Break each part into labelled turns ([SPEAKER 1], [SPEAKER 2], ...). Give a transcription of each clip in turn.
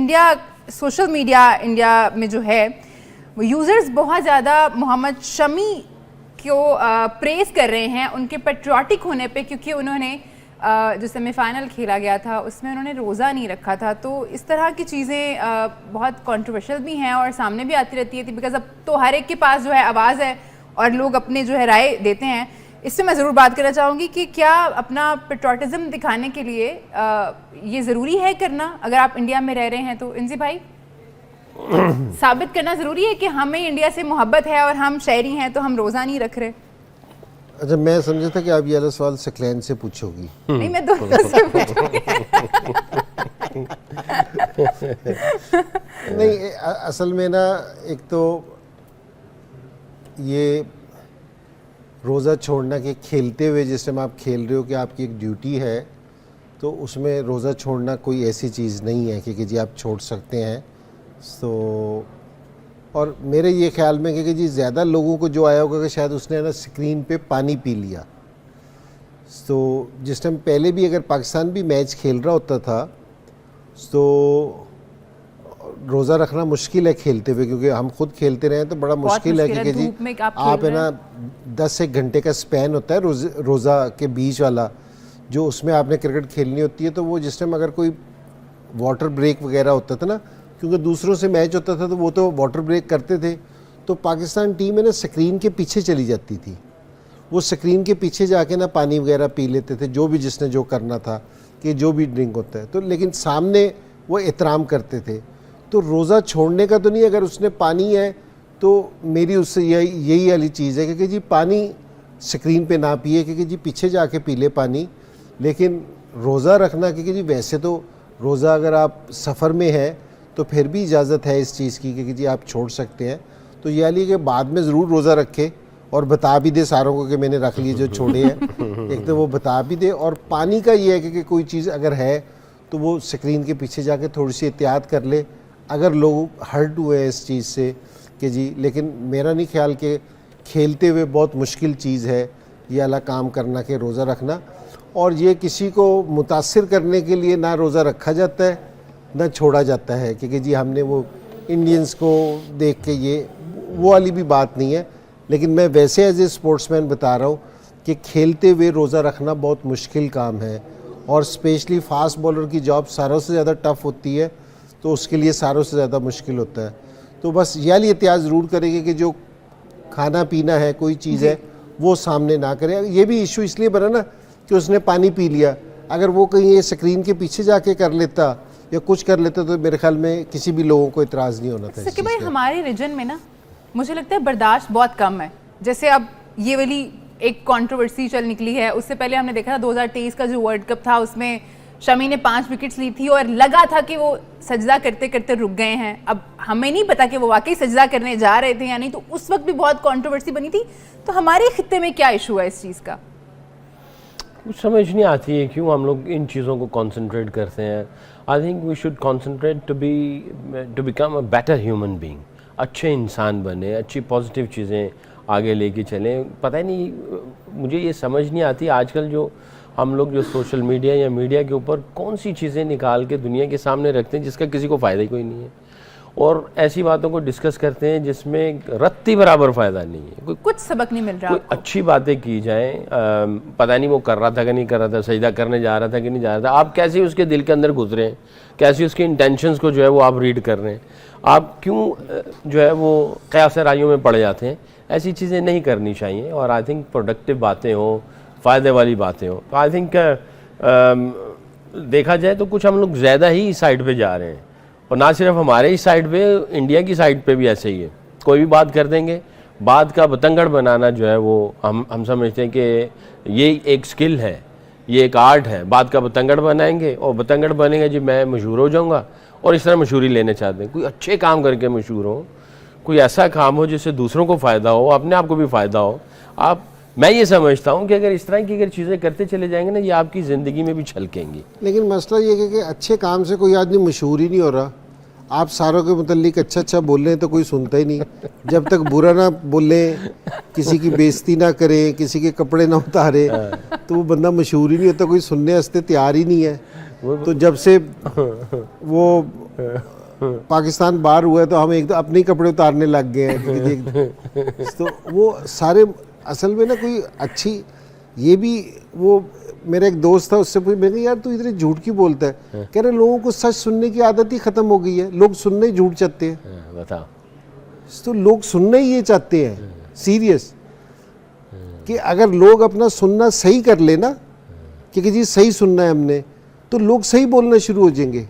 [SPEAKER 1] India social media India में जो है वो यूज़र्स बहुत ज़्यादा मोहम्मद शमी को प्रेज़ कर रहे हैं उनके पेट्रियाटिक होने पे, क्योंकि उन्होंने जो सेमीफाइनल खेला गया था उसमें उन्होंने रोज़ा नहीं रखा था। तो इस तरह की चीज़ें बहुत कंट्रोवर्शियल भी हैं और सामने भी आती रहती है, बिकॉज अब तो हर एक के पास जो है आवाज़ है और लोग अपने जो है राय देते हैं। इससे मैं ज़रूर बात करना चाहूँगी कि क्या अपना पेट्रियाटिज़म दिखाने के लिए ये ज़रूरी है करना, अगर आप इंडिया में रह रहे हैं तो इंजी भाई साबित करना ज़रूरी है कि हमें इंडिया से मोहब्बत है और हम शहरी हैं तो हम रोज़ा नहीं रख रहे?
[SPEAKER 2] अच्छा, मैं समझा था कि आप ये वाला सवाल सकलैन से पूछोगी।
[SPEAKER 1] नहीं, मैं दोनों से पूछूंगी।
[SPEAKER 2] नहीं, असल में ना एक तो ये रोज़ा छोड़ना कि खेलते हुए जिस टाइम आप खेल रहे हो कि आपकी एक ड्यूटी है, तो उसमें रोज़ा छोड़ना कोई ऐसी चीज़ नहीं है कि जी आप छोड़ सकते हैं। तो और मेरे ये ख्याल में कि जी ज़्यादा लोगों को जो आया होगा कि शायद उसने ना स्क्रीन पे पानी पी लिया। तो जिस टाइम पहले भी अगर पाकिस्तान भी मैच खेल रहा होता था तो रोज़ा रखना मुश्किल है खेलते हुए, क्योंकि हम खुद खेलते रहे तो बड़ा मुश्किल है कि जी आप है ना 10 एक घंटे का स्पैन होता है रोज़ा के बीच वाला, जो उसमें आपने क्रिकेट खेलनी होती है। तो वो जिस टाइम अगर कोई वाटर ब्रेक वगैरह होता था ना, क्योंकि दूसरों से मैच होता था तो वो तो वाटर ब्रेक करते थे, तो पाकिस्तान टीम है ना स्क्रीन के पीछे चली जाती थी। वो स्क्रीन के पीछे जाके ना पानी वगैरह पी लेते थे, जो भी जिसने जो करना था कि जो भी ड्रिंक होता है तो, लेकिन सामने वो एहतराम करते थे। तो रोज़ा छोड़ने का तो नहीं, अगर उसने पानी है तो मेरी उससे यही वाली चीज़ है कि जी पानी स्क्रीन पे ना पिए, क्योंकि जी पीछे जाके पी ले पानी। लेकिन रोज़ा रखना, क्योंकि जी वैसे तो रोज़ा अगर आप सफ़र में है तो फिर भी इजाज़त है इस चीज़ की कि जी आप छोड़ सकते हैं। तो ये वाली कि बाद में ज़रूर रोज़ा रखे और बता भी दे सारों को कि मैंने रख लिए जो छोड़े हैं। एक तो वो बता भी दे, और पानी का ये है कि कोई चीज़ अगर है तो वो स्क्रीन के पीछे जाके थोड़ी सी एहतियात कर ले, अगर लोग हर्ट हुए हैं इस चीज़ से कि जी। लेकिन मेरा नहीं ख्याल कि खेलते हुए बहुत मुश्किल चीज़ है ये वाला काम करना कि रोज़ा रखना, और ये किसी को मुतासिर करने के लिए ना रोज़ा रखा जाता है ना छोड़ा जाता है, क्योंकि जी हमने वो इंडियंस को देख के ये वो वाली भी बात नहीं है। लेकिन मैं वैसे एज ए स्पोर्ट्समैन बता रहा हूँ कि खेलते हुए रोज़ा रखना बहुत मुश्किल काम है, और स्पेशली फास्ट बॉलर की जॉब सारों से ज़्यादा टफ़ होती है, तो उसके लिए सारों से ज़्यादा मुश्किल होता है। तो बस ये वाली एहतियात ज़रूर करेंगे कि जो खाना पीना है कोई चीज़ है वो सामने ना करें। ये भी इशू इसलिए बना ना कि उसने पानी पी लिया, अगर वो कहीं ये स्क्रीन के पीछे जाके कर लेता या कुछ कर लेते तो मेरे ख्याल में किसी भी लोगों को इतराज़ नहीं होना था।
[SPEAKER 1] सके भाई, हमारे रीजन में ना मुझे लगता है बर्दाश्त बहुत कम है। जैसे अब ये वाली एक कंट्रोवर्सी चल निकली है, उससे पहले हमने देखा था 2023 का जो वर्ल्ड कप था उसमें शमी ने 5 विकेट्स ली थी और लगा था कि वो सजदा करते करते रुक गए हैं। अब हमें नहीं पता कि वो वाकई सजदा करने जा रहे थे या नहीं, तो उस वक्त भी बहुत कंट्रोवर्सी बनी थी। तो हमारे खित्ते में क्या इशू है इस चीज़ का?
[SPEAKER 3] कुछ समझ नहीं आती है क्यों हम लोग इन चीज़ों को कंसंट्रेट करते हैं। I think we should concentrate to become a better human being, अच्छे इंसान बने, अच्छी पॉजिटिव चीज़ें आगे लेके चलें। पता ही नहीं, मुझे ये समझ नहीं आती आजकल जो हम लोग जो सोशल मीडिया या मीडिया के ऊपर कौन सी चीज़ें निकाल के दुनिया के सामने रखते हैं जिसका किसी को फ़ायदा ही कोई नहीं है, और ऐसी बातों को डिस्कस करते हैं जिसमें रत्ती बराबर फ़ायदा नहीं है,
[SPEAKER 1] कुछ सबक नहीं मिल रहा।
[SPEAKER 3] कोई अच्छी बातें की जाएँ, पता नहीं वो कर रहा था कि नहीं कर रहा था, सजदा करने जा रहा था कि नहीं जा रहा था, आप कैसे उसके दिल के अंदर घुस रहे हैं, कैसे उसके इंटेंशंस को जो है वो आप रीड कर रहे हैं, आप क्यों जो है वो क़यास रायों में पड़ जाते हैं। ऐसी चीज़ें नहीं करनी चाहिए, और आई थिंक प्रोडक्टिव बातें हो, फ़ायदे वाली बातें हो। तो आई थिंक देखा जाए तो कुछ हम लोग ज़्यादा ही इस साइड पे जा रहे हैं, और ना सिर्फ हमारे इस साइड पे, इंडिया की साइड पे भी ऐसे ही है। कोई भी बात कर देंगे, बात का बतंगड़ बनाना जो है वो हम समझते हैं कि ये एक स्किल है, ये एक आर्ट है। बात का बतंगड़ बनाएंगे और बतंगड़ बनेंगे जी मैं मशहूर हो जाऊँगा, और इस तरह मशहूरी लेने चाहते हैं। कोई अच्छे काम करके मशहूर हो, कोई ऐसा काम हो जिससे दूसरों को फ़ायदा हो, अपने आप को भी फ़ायदा हो। मैं ये समझता हूँ कि अगर इस तरह की अगर चीज़ें करते चले जाएंगे ना, ये आपकी ज़िंदगी में भी छलकेंगी।
[SPEAKER 2] लेकिन मसला ये है कि अच्छे काम से कोई आदमी मशहूर ही नहीं हो रहा। आप सारों के मुतल्लिक अच्छा अच्छा बोल रहे हैं तो कोई सुनता ही नहीं। जब तक बुरा ना बोले, किसी की बेइज्जती ना करें, किसी के कपड़े ना उतारे, तो वो बंदा मशहूर ही नहीं होता, कोई सुनने वास्ते तैयार ही नहीं है। तो जब से वो पाकिस्तान बाहर हुआ है तो हम एक तो अपने ही कपड़े उतारने लग गए हैं। तो वो सारे असल में ना कोई अच्छी, ये भी वो मेरा एक दोस्त था, उससे पूछ, मैंने यार तू इतने झूठ क्यों बोलता है? कह रहे लोगों को सच सुनने की आदत ही खत्म हो गई है, लोग सुनने ही झूठ चाहते हैं।
[SPEAKER 3] बताओ,
[SPEAKER 2] तो लोग सुनना ही ये चाहते हैं सीरियस, कि अगर लोग अपना सुनना सही कर लेना कि जी सही सुनना है हमने, तो लोग सही बोलना शुरू हो जाएंगे।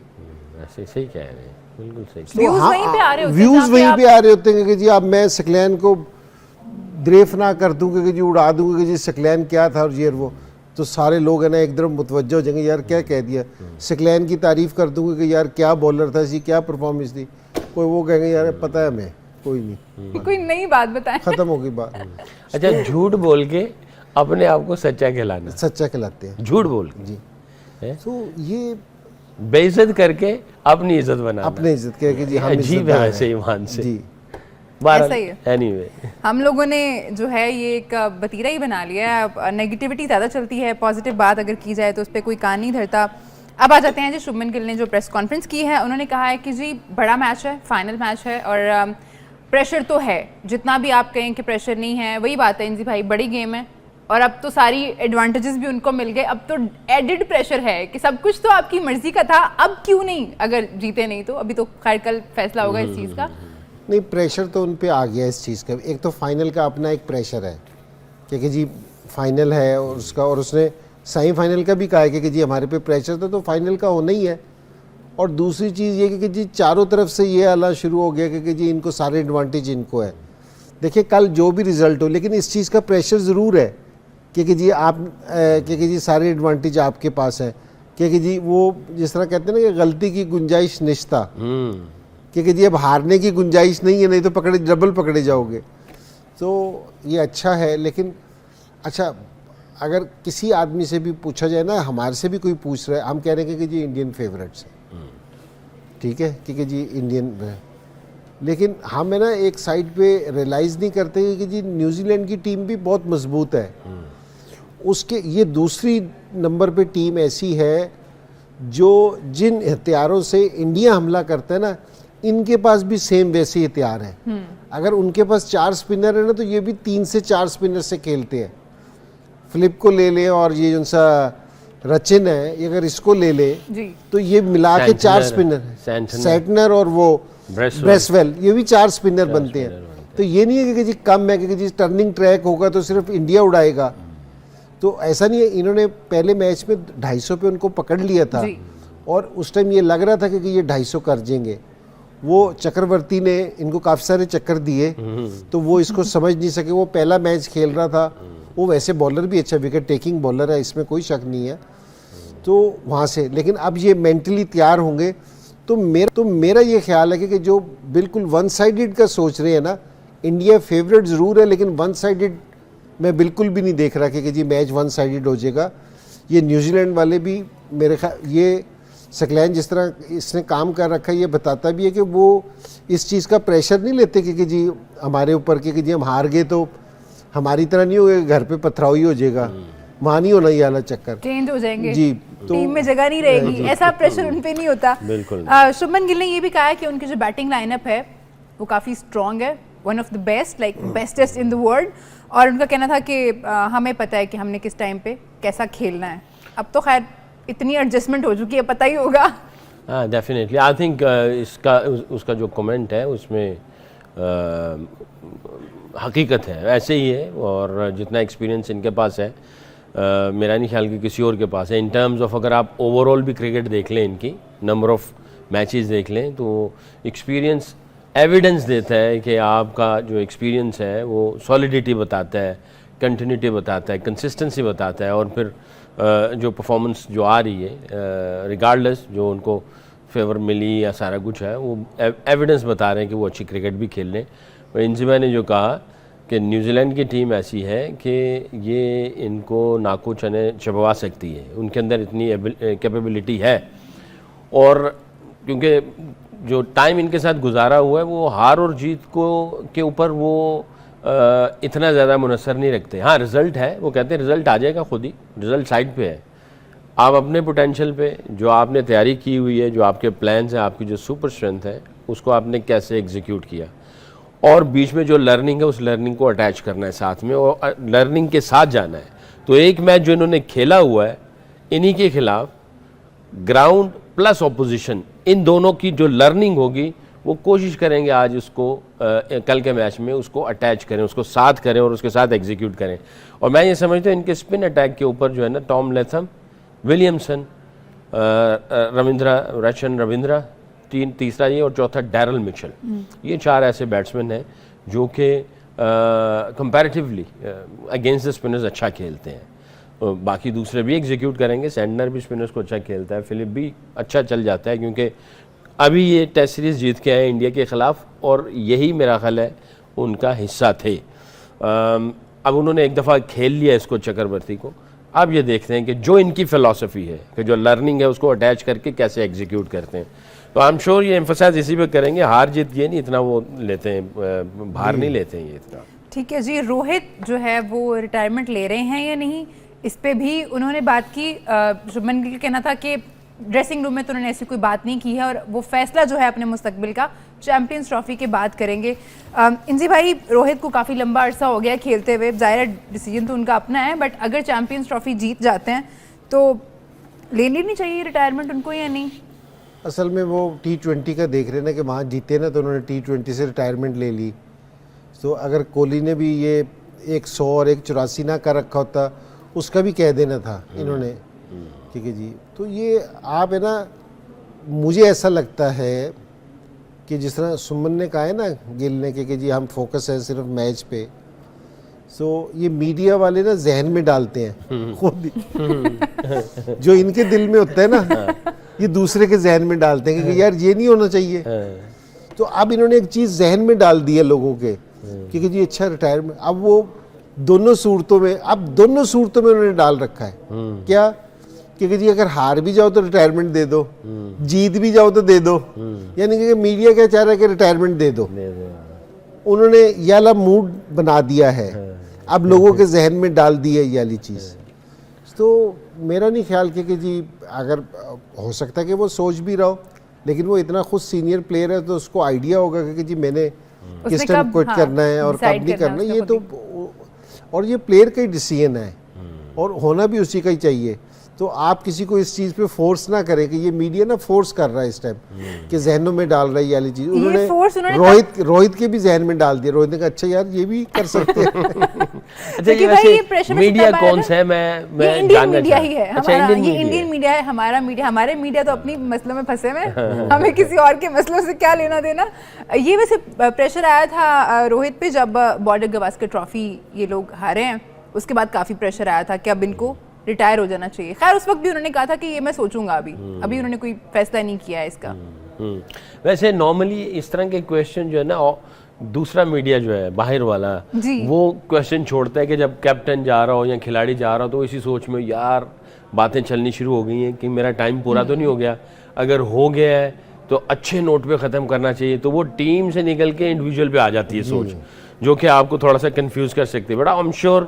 [SPEAKER 3] ऐसे सही कह रहे हैं, बिल्कुल सही।
[SPEAKER 1] व्यूज वहीं पे आ रहे होते हैं,
[SPEAKER 2] व्यूज वहीं पे आ रहे होते हैं कि जी अब मैं सकलैन को द्रेफ ना कर दूं कि जी उड़ा दूंगा कि जी सकलैन क्या था और ये वो, तो सारे लोग है ना एकदम मुतवज्जो हो जाएंगे, यार क्या कह दिया। सकलैन की तारीफ कर दूंगा कि यार क्या बॉलर था, इसकी क्या परफॉर्मेंस थी, कोई वो कहेंगे यार पता है हमें, कोई नहीं,
[SPEAKER 1] कोई नई बात बताएं।
[SPEAKER 2] खत्म हो गई बात।
[SPEAKER 3] अच्छा, झूठ बोल के अपने आप को सच्चा कहलाना,
[SPEAKER 2] सच्चा कहलाते हैं,
[SPEAKER 3] झूठ बोल के
[SPEAKER 2] जी।
[SPEAKER 3] है?
[SPEAKER 2] तो ये
[SPEAKER 3] बेइज्जत करके अपनी इज्जत बनाना,
[SPEAKER 2] अपने इज्जत कह के जी हम
[SPEAKER 3] अजीब है वैसे ईमान से
[SPEAKER 2] जी।
[SPEAKER 1] ऐसा ही है।
[SPEAKER 3] एनीवे,
[SPEAKER 1] हम लोगों ने जो है ये एक बतीरा ही बना लिया है, नेगेटिविटी ज़्यादा चलती है, पॉजिटिव बात अगर की जाए तो उस पर कोई कान नहीं धरता। अब आ जाते हैं जी, शुभमन गिल ने जो प्रेस कॉन्फ्रेंस की है, उन्होंने कहा है कि जी बड़ा मैच है, फाइनल मैच है और प्रेशर तो है, जितना भी आप कहें कि प्रेशर नहीं है, वही बात है इंजी भाई, बड़ी गेम है और अब तो सारी एडवांटेजेस भी उनको मिल गए, अब तो एडिड प्रेशर है कि सब कुछ तो आपकी मर्जी का था, अब क्यों नहीं, अगर जीते नहीं तो। अभी तो खैर कल फैसला होगा इस चीज़ का।
[SPEAKER 2] नहीं, प्रेशर तो उन पे आ गया इस चीज़ का। एक तो फाइनल का अपना एक प्रेशर है कि जी फाइनल है और उसका, और उसने सेमीफाइनल का भी कहा है कि जी हमारे पे प्रेशर था तो फाइनल का होना ही है। और दूसरी चीज़ ये कि जी चारों तरफ से ये आना शुरू हो गया कि जी इनको सारे एडवांटेज इनको है। देखिए कल जो भी रिजल्ट हो, लेकिन इस चीज़ का प्रेशर ज़रूर है कि जी आप कि जी सारे एडवांटेज आपके पास है, कि जी वो जिस तरह कहते हैं ना कि गलती की गुंजाइश निश्ता, कि जी अब हारने की गुंजाइश नहीं है, नहीं तो पकड़े डबल पकड़े जाओगे। तो ये अच्छा है। लेकिन अच्छा, अगर किसी आदमी से भी पूछा जाए ना, हमारे से भी कोई पूछ रहा है, हम कह रहे हैं कि जी इंडियन फेवरेट्स है, ठीक है, कि जी इंडियन है। लेकिन हम है ना एक साइड पे रियलाइज़ नहीं करते कि जी न्यूजीलैंड की टीम भी बहुत मजबूत है। उसके ये दूसरी नंबर पे टीम ऐसी है जो जिन हथियारों से इंडिया हमला करता है ना, इनके पास भी सेम वैसे हथियार हैं। अगर उनके पास 4 स्पिनर है ना, तो ये भी 3 से 4 स्पिनर से खेलते हैं। फिलिप को ले ले और ये उनसा रचिन है, ये अगर इसको ले ले तो ये मिला के 4 स्पिनर, सैंटनर और वो ब्रेसवेल, ये भी 4 स्पिनर बनते हैं। तो ये नहीं है कि जी कम है कि जी टर्निंग ट्रैक होगा तो सिर्फ इंडिया उड़ाएगा, तो ऐसा नहीं है। इन्होंने पहले मैच में 250 पे उनको पकड़ लिया था और उस टाइम ये लग रहा था कि ये 250 कर देंगे। वो चक्रवर्ती ने इनको काफ़ी सारे चक्कर दिए तो वो इसको समझ नहीं सके। वो पहला मैच खेल रहा था, वो वैसे बॉलर भी अच्छा विकेट टेकिंग बॉलर है, इसमें कोई शक नहीं है। तो वहाँ से, लेकिन अब ये मेंटली तैयार होंगे तो मेरा ये ख्याल है कि जो बिल्कुल वन साइडेड का सोच रहे हैं ना, इंडिया फेवरेट ज़रूर है लेकिन वन साइडेड मैं बिल्कुल भी नहीं देख रहा कि जी मैच वन साइडेड हो जाएगा। ये न्यूजीलैंड वाले भी मेरे ख्याल, ये सकलैन जिस तरह इसने काम कर रखा है, ये बताता भी है कि वो इस चीज़ का प्रेशर नहीं लेते कि जी हमारे ऊपर कि जी हम हार गए तो हमारी तरह नहीं होगा, घर पे पथराव ही हो जाएगा, वहाँ नहीं होना ये वाला चक्कर,
[SPEAKER 1] चेंज हो जाएंगे
[SPEAKER 2] जी, तो
[SPEAKER 1] टीम में जगह नहीं रहेगी, ऐसा प्रेशर उन पे नहीं होता।
[SPEAKER 3] बिल्कुल।
[SPEAKER 1] शुभमन गिल ने ये भी कहा है कि उनकी जो बैटिंग लाइनअप है वो काफ़ी स्ट्रॉन्ग है, one of the best, like bestest in the world. और उनका कहना था कि हमें पता है कि हमने किस टाइम पे कैसा खेलना है। अब तो खैर इतनी एडजस्टमेंट हो चुकी है, पता ही होगा।
[SPEAKER 3] हाँ, डेफिनेटली। आई थिंक इसका उसका जो कमेंट है उसमें हकीकत है, ऐसे ही है। और जितना एक्सपीरियंस इनके पास है, मेरा नहीं ख्याल कि किसी और के पास है। इन टर्म्स ऑफ अगर आप ओवरऑल भी क्रिकेट देख लें, इनकी नंबर ऑफ मैचेस देख लें, तो एक्सपीरियंस एविडेंस देता है कि आपका जो एक्सपीरियंस है वो सॉलिडिटी बताता है, कंटिन्यूटी बताता है, कंसिस्टेंसी बताता है। और फिर जो परफॉर्मेंस जो आ रही है, रिगार्डलेस जो उनको फेवर मिली या सारा कुछ है, वो एविडेंस बता रहे हैं कि वो अच्छी क्रिकेट भी खेल रहे हैं। इंजिमा ने जो कहा कि न्यूजीलैंड की टीम ऐसी है कि ये इनको नाको चने चबवा सकती है, उनके अंदर इतनी कैपेबिलिटी है। और क्योंकि जो टाइम इनके साथ गुजारा हुआ है, वो हार और जीत को के ऊपर वो इतना ज़्यादा मुनसर नहीं रखते। हाँ, रिज़ल्ट है, वो कहते हैं रिज़ल्ट आ जाएगा खुद ही, रिज़ल्ट साइड पे है, आप अपने पोटेंशियल पे जो आपने तैयारी की हुई है, जो आपके प्लान्स हैं, आपकी जो सुपर स्ट्रेंथ है, उसको आपने कैसे एग्जीक्यूट किया, और बीच में जो लर्निंग है उस लर्निंग को अटैच करना है साथ में और लर्निंग के साथ जाना है। तो एक मैच जो इन्होंने खेला हुआ है इन्हीं के खिलाफ, ग्राउंड प्लस ऑपोजिशन, इन दोनों की जो लर्निंग होगी वो कोशिश करेंगे आज उसको कल के मैच में उसको अटैच करें, उसको साथ करें और उसके साथ एग्जीक्यूट करें। और मैं ये समझता हूँ इनके स्पिन अटैक के ऊपर जो है ना, टॉम लेथम, विलियमसन, रविंद्रा, तीसरा ये और चौथा डैरल मिचेल, ये 4 ऐसे बैट्समैन हैं जो कि कंपैरेटिवली अगेंस्ट द स्पिनर्स अच्छा खेलते हैं। बाकी दूसरे भी एग्जीक्यूट करेंगे, सैंडनर भी स्पिनर्स को अच्छा खेलता है, फिलिप भी अच्छा चल जाता है, क्योंकि अभी ये टेस्ट सीरीज़ जीत के आए इंडिया के ख़िलाफ़ और यही मेरा ख्याल है उनका हिस्सा थे। अब उन्होंने एक दफ़ा खेल लिया इसको, चक्रवर्ती को, अब ये देखते हैं कि जो इनकी फ़िलासफ़ी है कि जो लर्निंग है उसको अटैच करके कैसे एग्जीक्यूट करते हैं। तो आई एम श्योर ये एम्फसाइज इसी पे करेंगे, हार जीत ये नहीं इतना वो लेते हैं, भार नहीं लेते हैं ये इतना।
[SPEAKER 1] ठीक है जी, रोहित जो है वो रिटायरमेंट ले रहे हैं या नहीं, इस पे भी उन्होंने बात की। शुभमन गिल कहना था कि ड्रेसिंग रूम में तो उन्होंने ऐसी कोई बात नहीं की है और वो फैसला जो है अपने मुस्तकबिल का चैंपियंस ट्रॉफी के बाद करेंगे। इंजी भाई, रोहित को काफ़ी लंबा अरसा हो गया खेलते हुए, ज़ाहिर डिसीजन तो उनका अपना है, बट अगर चैंपियंस ट्रॉफी जीत जाते हैं तो लेनी नहीं चाहिए रिटायरमेंट उनको या नहीं?
[SPEAKER 2] असल में वो T20 का देख रहे ना कि वहाँ जीते ना, तो उन्होंने T20 से रिटायरमेंट ले ली। तो अगर कोहली ने भी ये 100 और 184 ना कर रखा होता, उसका भी कह देना था इन्होंने, ठीक है जी। तो ये आप है ना, मुझे ऐसा लगता है कि जिस तरह सुमन ने कहा है ना गिल ने कि जी हम फोकस है सिर्फ मैच पे, सो ये मीडिया वाले ना जहन में डालते हैं खुद जो इनके दिल में होता है ना, ये दूसरे के जहन में डालते हैं कि यार ये नहीं होना चाहिए। तो अब इन्होंने एक चीज़ जहन में डाल दी है लोगों के कि जी अच्छा रिटायरमेंट, अब वो दोनों सूरतों में उन्होंने डाल रखा है। क्या? क्योंकि जी अगर हार भी जाओ तो रिटायरमेंट दे दो, जीत भी जाओ तो दे दो, यानी कि मीडिया क्या चाह रहा है कि रिटायरमेंट दे दो। उन्होंने ये वाला मूड बना दिया है, अब लोगों के जहन में डाल दी है ये वाली चीज़। तो मेरा नहीं ख्याल कि जी अगर हो सकता है कि वो सोच भी रहा हो, लेकिन वो इतना खुद सीनियर प्लेयर है तो उसको आइडिया होगा कि जी मैंने किस टाइम क्विट करना है और कब नहीं करना, ये तो, और ये प्लेयर का ही डिसीजन है और होना भी उसी का ही चाहिए। तो आप किसी को इस चीज़ पे फोर्स ना करें कि ये मीडिया ना फोर्स कर रहा है इस टाइम कि जहनों में डाल रहा है ये वाली चीज़। उन्होंने रोहित के भी जहन में डाल दिया। रोहित ने कहा अच्छा यार ये भी कर सकते हैं।
[SPEAKER 3] अच्छा ये वैसे मीडिया कौन सा है? मैं
[SPEAKER 1] इंडियन मीडिया ही है हमारा, ये इंडियन मीडिया है हमारा मीडिया। हमारे मीडिया तो अपनी मसलों में फंसे हुए, हमें किसी और के मसलों से क्या लेना देना। ये वैसे प्रेशर आया था रोहित पे जब बॉर्डर गवास्कर ट्रॉफी ये लोग हारे हैं, उसके बाद काफ़ी प्रेशर आया था कि अब इनको रिटायर हो जाना चाहिए। खैर उस वक्त भी उन्होंने कहा था कि ये मैं सोचूंगा, अभी उन्होंने कोई फैसला नहीं किया है इसका।
[SPEAKER 3] वैसे नॉर्मली इस तरह के क्वेश्चन जो है ना, दूसरा मीडिया जो है बाहर वाला वो क्वेश्चन छोड़ता है कि जब कैप्टन जा रहा हो या खिलाड़ी जा रहा हो तो इसी सोच में यार बातें चलनी शुरू हो गई हैं कि मेरा टाइम पूरा तो नहीं हो गया, अगर हो गया है तो अच्छे नोट पे ख़त्म करना चाहिए। तो वो टीम से निकल के इंडिविजुअल पे आ जाती है सोच, जो कि आपको थोड़ा सा कंफ्यूज कर सकती है। बट आई एम श्योर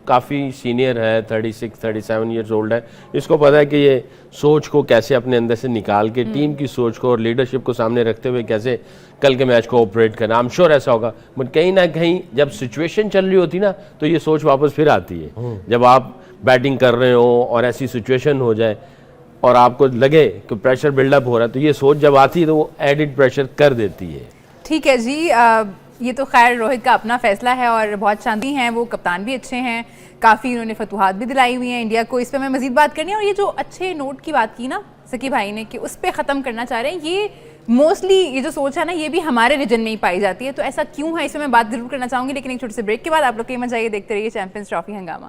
[SPEAKER 3] काफ़ी सीनियर है, 36-37 ईयर्स ओल्ड है, इसको पता है कि ये सोच को कैसे अपने अंदर से निकाल के टीम की सोच को और लीडरशिप को सामने रखते हुए कैसे कल के मैच को ऑपरेट करना। आई एम श्योर ऐसा होगा। बट कहीं ना कहीं जब सिचुएशन चल रही होती ना तो ये सोच वापस फिर आती है। जब आप बैटिंग कर रहे हो और ऐसी सिचुएशन हो जाए और आपको लगे कि प्रेशर बिल्डअप हो रहा है, तो ये सोच जब आती है तो वो एडिड प्रेशर कर देती है।
[SPEAKER 1] ठीक है जी, ये तो खैर रोहित का अपना फैसला है और बहुत शांति हैं, वो कप्तान भी अच्छे हैं, काफ़ी उन्होंने फतुहात भी दिलाई हुई हैं इंडिया को। इस पर मैं मजीद बात करनी है। और ये जो अच्छे नोट की बात की ना सकी भाई ने कि उस पर ख़त्म करना चाह रहे हैं, ये मोस्टली ये जो सोच है ना ये भी हमारे रीजन में ही पाई जाती है। तो ऐसा क्यों है, इस पर मैं बात जरूर करना चाहूँगी, लेकिन एक छोटे से ब्रेक के बाद आप लोग कहीं मत जाइए, देखते रहिए चैंपियंस ट्रॉफी हंगामा।